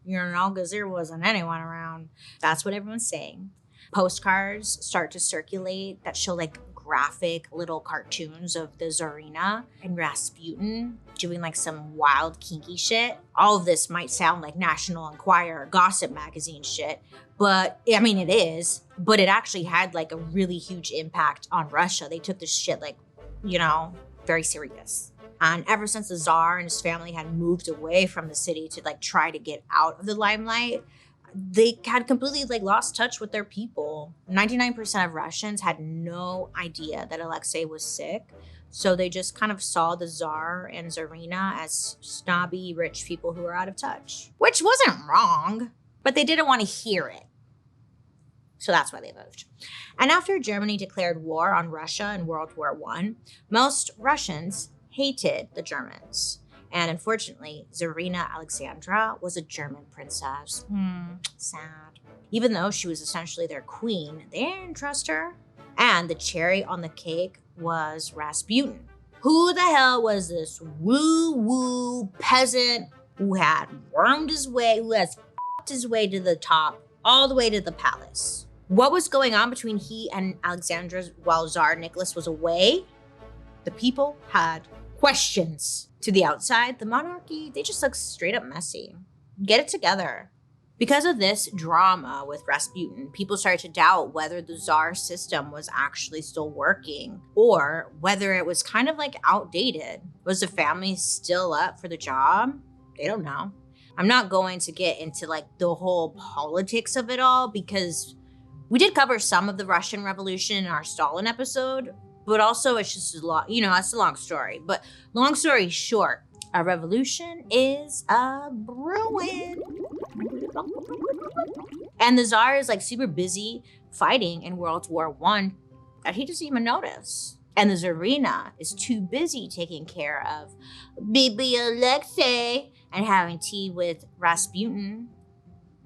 you know, because there wasn't anyone around. That's what everyone's saying. Postcards start to circulate that show like graphic little cartoons of the Tsarina and Rasputin doing like some wild kinky shit. All of this might sound like National Enquirer gossip magazine shit, but I mean, it is, but it actually had like a really huge impact on Russia. They took this shit like, you know, very serious. And ever since the Tsar and his family had moved away from the city to like try to get out of the limelight, they had completely like lost touch with their people. 99% of Russians had no idea that Alexei was sick. So they just kind of saw the Tsar and Tsarina as snobby, rich people who were out of touch, which wasn't wrong, but they didn't want to hear it. So that's why they moved. And after Germany declared war on Russia in World War I, most Russians hated the Germans. And unfortunately, Tsarina Alexandra was a German princess. Sad. Even though she was essentially their queen, they didn't trust her. And the cherry on the cake was Rasputin. Who the hell was this woo-woo peasant who had wormed his way, who has f***ed his way to the top, all the way to the palace? What was going on between he and Alexandra while Tsar Nicholas was away? The people had questions. To the outside, the monarchy, they just look straight up messy. Get it together. Because of this drama with Rasputin, people started to doubt whether the Tsar system was actually still working or whether it was kind of like outdated. Was the family still up for the job? They don't know. I'm not going to get into like the whole politics of it all because we did cover some of the Russian Revolution in our Stalin episode, but also it's just a lot, it's a long story. But long story short, a revolution is a brewing. And the Tsar is like super busy fighting in World War I that he doesn't even notice. And the Tsarina is too busy taking care of baby Alexei and having tea with Rasputin.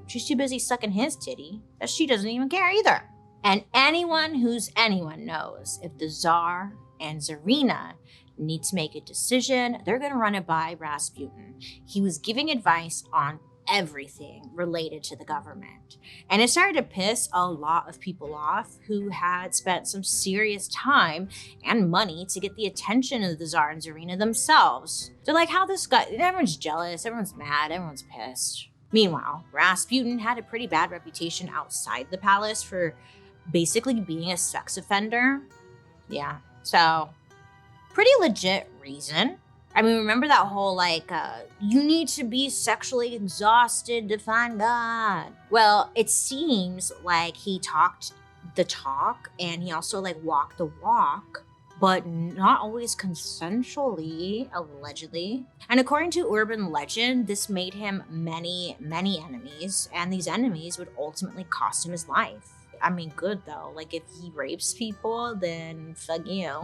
She's too busy sucking his titty that she doesn't even care either. And anyone knows if the Tsar and Tsarina need to make a decision, they're going to run it by Rasputin. He was giving advice on everything related to the government. And it started to piss a lot of people off who had spent some serious time and money to get the attention of the Tsar and Tsarina themselves. They're like, how this guy, everyone's jealous, everyone's mad, everyone's pissed. Meanwhile, Rasputin had a pretty bad reputation outside the palace for basically being a sex offender. Yeah, so pretty legit reason. I mean, remember that whole you need to be sexually exhausted to find God. Well, it seems like he talked the talk and he also walked the walk, but not always consensually, allegedly. And according to urban legend, this made him many, many enemies, and these enemies would ultimately cost him his life. I mean, good though. If he rapes people, then fuck you.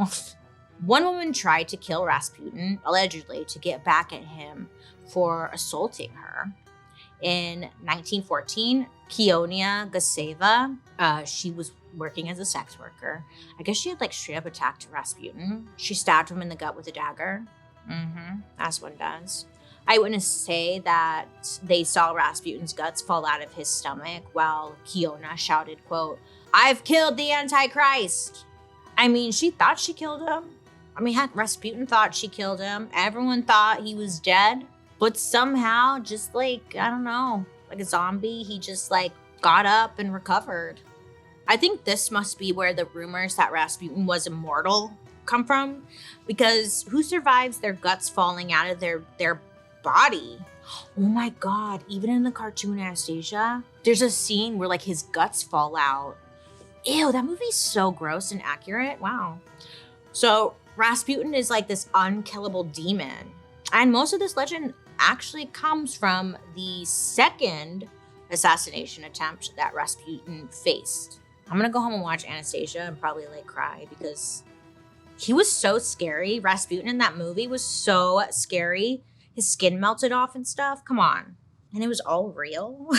One woman tried to kill Rasputin, allegedly, to get back at him for assaulting her. In 1914, Kionia Gaseva, she was working as a sex worker. I guess she had straight up attacked Rasputin. She stabbed him in the gut with a dagger. As one does. Eyewitnesses say that they saw Rasputin's guts fall out of his stomach while Kiona shouted, quote, "I've killed the Antichrist." I mean, she thought she killed him. I mean, Rasputin thought she killed him. Everyone thought he was dead. But somehow, just I don't know, like a zombie, he just got up and recovered. I think this must be where the rumors that Rasputin was immortal come from. Because who survives their guts falling out of their body? Oh my God, even in the cartoon Anastasia, there's a scene where his guts fall out. Ew, that movie's so gross and accurate. Wow. So Rasputin is this unkillable demon. And most of this legend actually comes from the second assassination attempt that Rasputin faced. I'm gonna go home and watch Anastasia and probably cry because he was so scary. Rasputin in that movie was so scary. His skin melted off and stuff. Come on. And it was all real.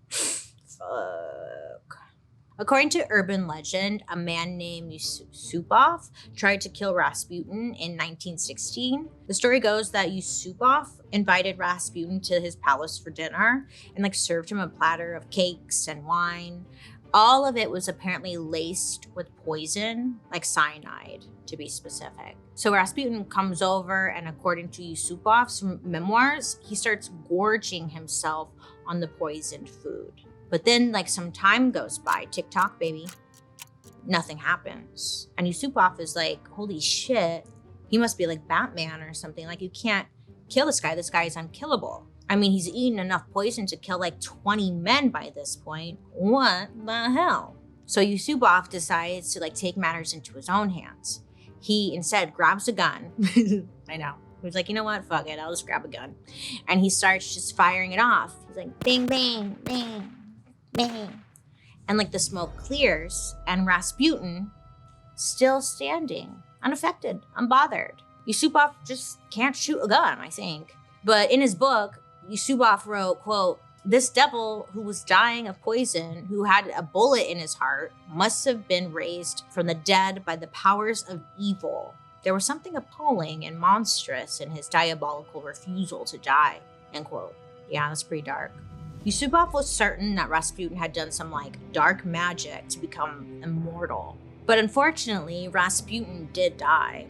Fuck. According to urban legend, a man named Yusupov tried to kill Rasputin in 1916. The story goes that Yusupov invited Rasputin to his palace for dinner and served him a platter of cakes and wine. All of it was apparently laced with poison, cyanide, to be specific. So Rasputin comes over, and according to Yusupov's memoirs, he starts gorging himself on the poisoned food. But then, some time goes by, tick-tock, baby, nothing happens. And Yusupov is holy shit, he must be Batman or something. You can't kill this guy. This guy is unkillable. I mean, he's eaten enough poison to kill 20 men by this point. What the hell? So Yusupov decides to take matters into his own hands. he instead grabs a gun. I know. He was like, you know what? Fuck it. I'll just grab a gun. And he starts just firing it off. He's like, bing, bang, bang, bang. And like the smoke clears and Rasputin still standing, unaffected, unbothered. Yusupov just can't shoot a gun, I think. But in his book, Yusupov wrote, quote, "This devil who was dying of poison, who had a bullet in his heart, must have been raised from the dead by the powers of evil. There was something appalling and monstrous in his diabolical refusal to die," end quote. Yeah, that's pretty dark. Yusupov was certain that Rasputin had done some dark magic to become immortal. But unfortunately, Rasputin did die.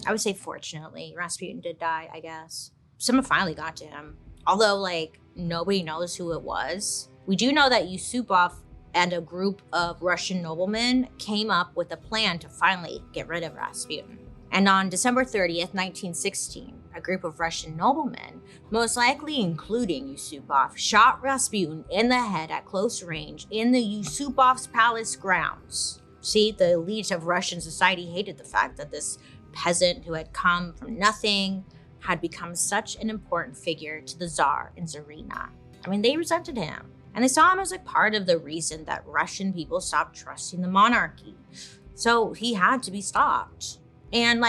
I would say fortunately, Rasputin did die, I guess. Someone finally got to him. Although, nobody knows who it was. We do know that Yusupov and a group of Russian noblemen came up with a plan to finally get rid of Rasputin. And on December 30th, 1916, a group of Russian noblemen, most likely including Yusupov, shot Rasputin in the head at close range in the Yusupov's palace grounds. See, the elite of Russian society hated the fact that this peasant who had come from nothing had become such an important figure to the Tsar and Tsarina. I mean, they resented him. And they saw him as part of the reason that Russian people stopped trusting the monarchy. So he had to be stopped. And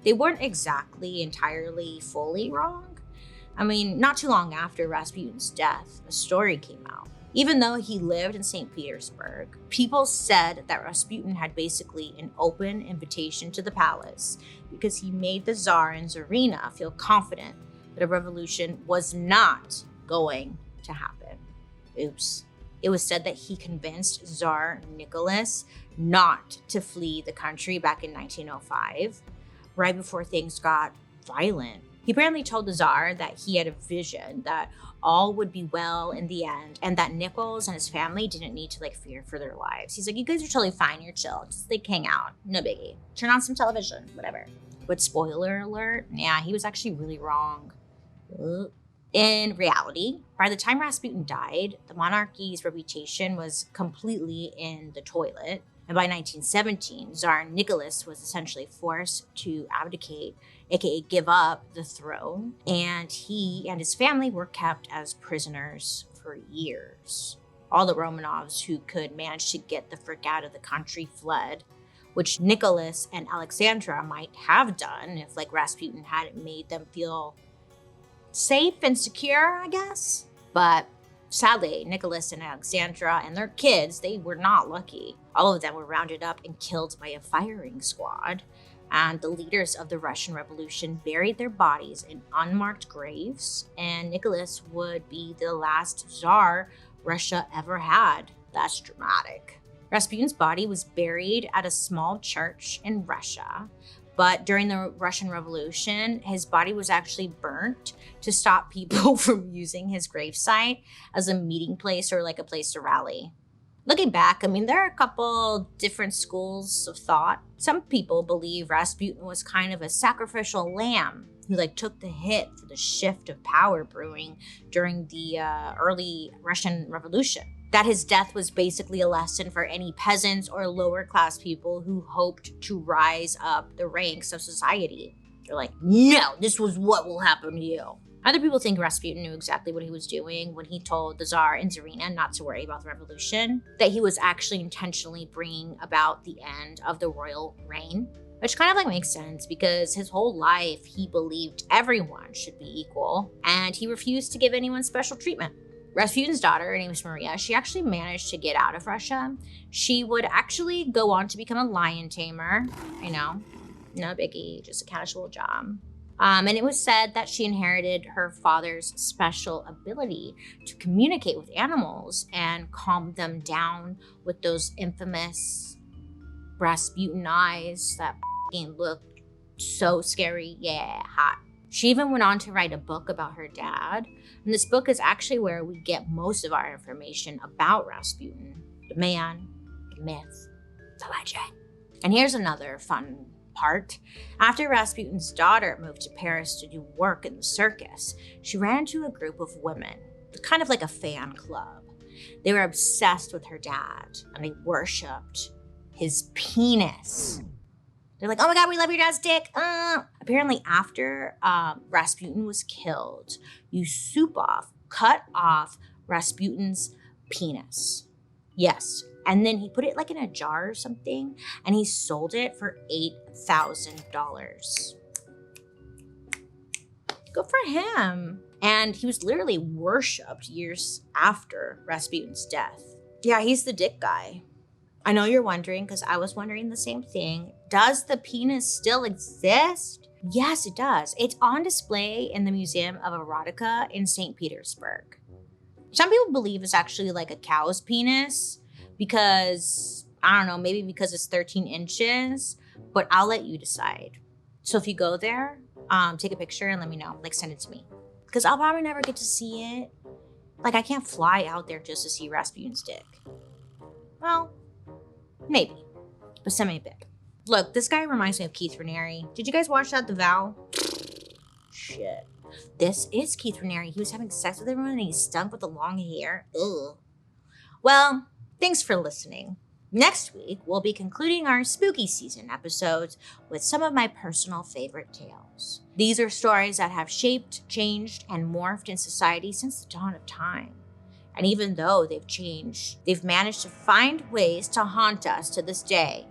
they weren't exactly entirely fully wrong. I mean, not too long after Rasputin's death, a story came out. Even though he lived in St. Petersburg, people said that Rasputin had basically an open invitation to the palace because he made the Tsar and Tsarina feel confident that a revolution was not going to happen. Oops. It was said that he convinced Tsar Nicholas not to flee the country back in 1905, right before things got violent. He apparently told the Tsar that he had a vision that all would be well in the end and that Nichols and his family didn't need to fear for their lives. He's like, you guys are totally fine, you're chill, just hang out, no biggie. Turn on some television, whatever. But spoiler alert, yeah, he was actually really wrong. In reality, by the time Rasputin died, the monarchy's reputation was completely in the toilet. And by 1917, Tsar Nicholas was essentially forced to abdicate, aka give up the throne, and he and his family were kept as prisoners for years. All the Romanovs who could manage to get the frick out of the country fled, which Nicholas and Alexandra might have done if Rasputin hadn't made them feel safe and secure, I guess. But sadly, Nicholas and Alexandra and their kids, they were not lucky. All of them were rounded up and killed by a firing squad. And the leaders of the Russian Revolution buried their bodies in unmarked graves. And Nicholas would be the last Tsar Russia ever had. That's dramatic. Rasputin's body was buried at a small church in Russia. But during the Russian Revolution, his body was actually burnt to stop people from using his gravesite as a meeting place or a place to rally. Looking back, I mean, there are a couple different schools of thought. Some people believe Rasputin was kind of a sacrificial lamb who took the hit for the shift of power brewing during the early Russian Revolution. That his death was basically a lesson for any peasants or lower class people who hoped to rise up the ranks of society. They're like, no, this was what will happen to you. Other people think Rasputin knew exactly what he was doing when he told the Tsar and Tsarina not to worry about the revolution, that he was actually intentionally bringing about the end of the royal reign, which kind of makes sense because his whole life he believed everyone should be equal and he refused to give anyone special treatment. Rasputin's daughter, her name was Maria, she actually managed to get out of Russia. She would actually go on to become a lion tamer. No biggie, just a casual job. And it was said that she inherited her father's special ability to communicate with animals and calm them down with those infamous Rasputin eyes that looked so scary. Yeah, hot. She even went on to write a book about her dad. And this book is actually where we get most of our information about Rasputin, the man, the myth, the legend. And here's another fun part. After Rasputin's daughter moved to Paris to do work in the circus, she ran into a group of women, kind of like a fan club. They were obsessed with her dad, and they worshipped his penis. They're like, oh my God, we love your dad's dick. Apparently after Rasputin was killed, Yusupov cut off Rasputin's penis. Yes. And then he put it like in a jar or something, and he sold it for $8,000. Good for him. And he was literally worshipped years after Rasputin's death. Yeah, he's the dick guy. I know you're wondering, because I was wondering the same thing. Does the penis still exist? Yes, it does. It's on display in the Museum of Erotica in St. Petersburg. Some people believe it's actually like a cow's penis because, I don't know, maybe because it's 13 inches, but I'll let you decide. So if you go there, take a picture and let me know, like send it to me. Because I'll probably never get to see it. Like I can't fly out there just to see Rasputin's dick. Well, maybe, but send me a pic. Look, this guy reminds me of Keith Raniere. Did you guys watch that, The Vow? Shit. This is Keith Raniere. He was having sex with everyone and he stunk with the long hair. Ugh. Well, thanks for listening. Next week, we'll be concluding our spooky season episodes with some of my personal favorite tales. These are stories that have shaped, changed, and morphed in society since the dawn of time. And even though they've changed, they've managed to find ways to haunt us to this day.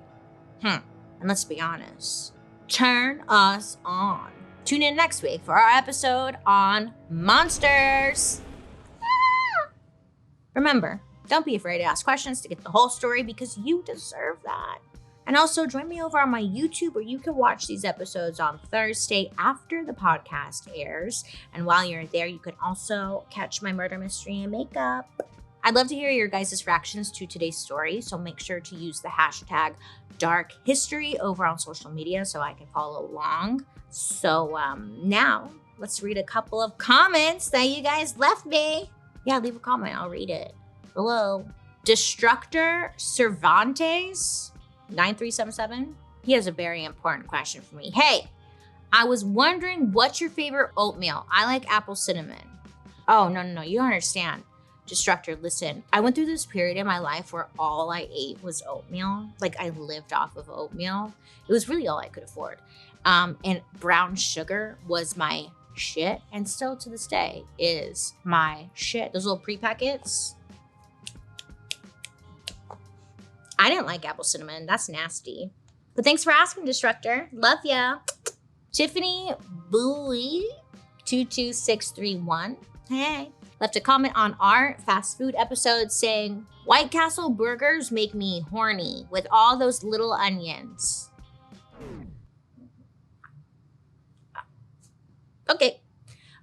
And let's be honest, turn us on. Tune in next week for our episode on monsters. Remember, don't be afraid to ask questions to get the whole story because you deserve that. And also join me over on my YouTube where you can watch these episodes on Thursday after the podcast airs. And while you're there, you can also catch my murder mystery and makeup. I'd love to hear your guys' reactions to today's story, so make sure to use the hashtag Dark History over on social media so I can follow along. So now let's read a couple of comments that you guys left me. Yeah, leave a comment, I'll read it. Hello. Destructor Cervantes 9377. He has a very important question for me. Hey, I was wondering what's your favorite oatmeal? I like apple cinnamon. Oh, no, you don't understand. Destructor, listen, I went through this period in my life where all I ate was oatmeal. Like I lived off of oatmeal. It was really all I could afford. And brown sugar was my shit. And still to this day is my shit. Those little pre-packets. I didn't like apple cinnamon. That's nasty. But thanks for asking, Destructor. Love ya. Tiffany Bowie 22631. Hey. Left a comment on our fast food episode saying, White Castle burgers make me horny with all those little onions. Okay.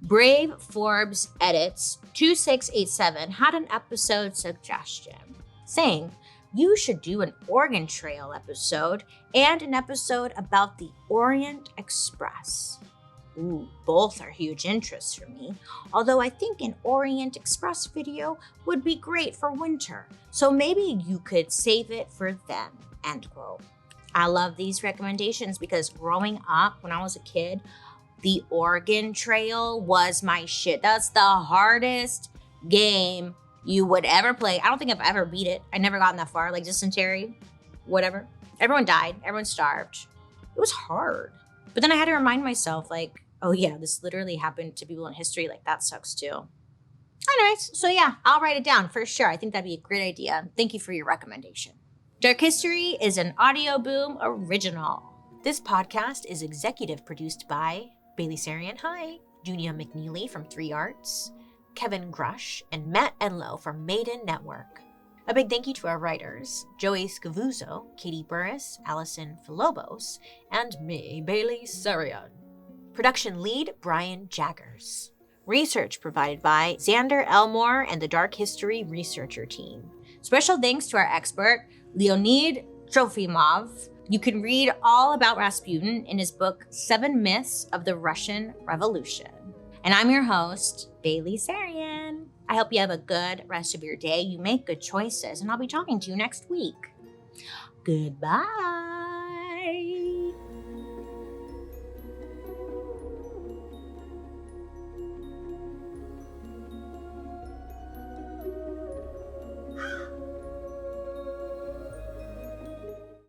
Brave Forbes Edits 2687 had an episode suggestion saying, you should do an Oregon Trail episode and an episode about the Orient Express. Ooh, both are huge interests for me, although I think an Orient Express video would be great for winter, so maybe you could save it for then, end quote. I love these recommendations because growing up when I was a kid, the Oregon Trail was my shit. That's the hardest game you would ever play. I don't think I've ever beat it. I never gotten that far, like dysentery, whatever. Everyone died, everyone starved. It was hard. But then I had to remind myself like, oh yeah, this literally happened to people in history. Like that sucks too. Anyways, so yeah, I'll write it down for sure. I think that'd be a great idea. Thank you for your recommendation. Dark History is an Audio Boom original. This podcast is executive produced by Bailey Sarian, hi, Junia McNeely from 3 Arts, Kevin Grush, and Matt Enlow from Maiden Network. A big thank you to our writers, Joey Scavuzzo, Katie Burris, Allison Philobos, and me, Bailey Sarian. Production lead, Brian Jaggers. Research provided by Xander Elmore and the Dark History Researcher Team. Special thanks to our expert, Leonid Trofimov. You can read all about Rasputin in his book, 7 Myths of the Russian Revolution. And I'm your host, Bailey Sarian. I hope you have a good rest of your day. You make good choices, and I'll be talking to you next week. Goodbye.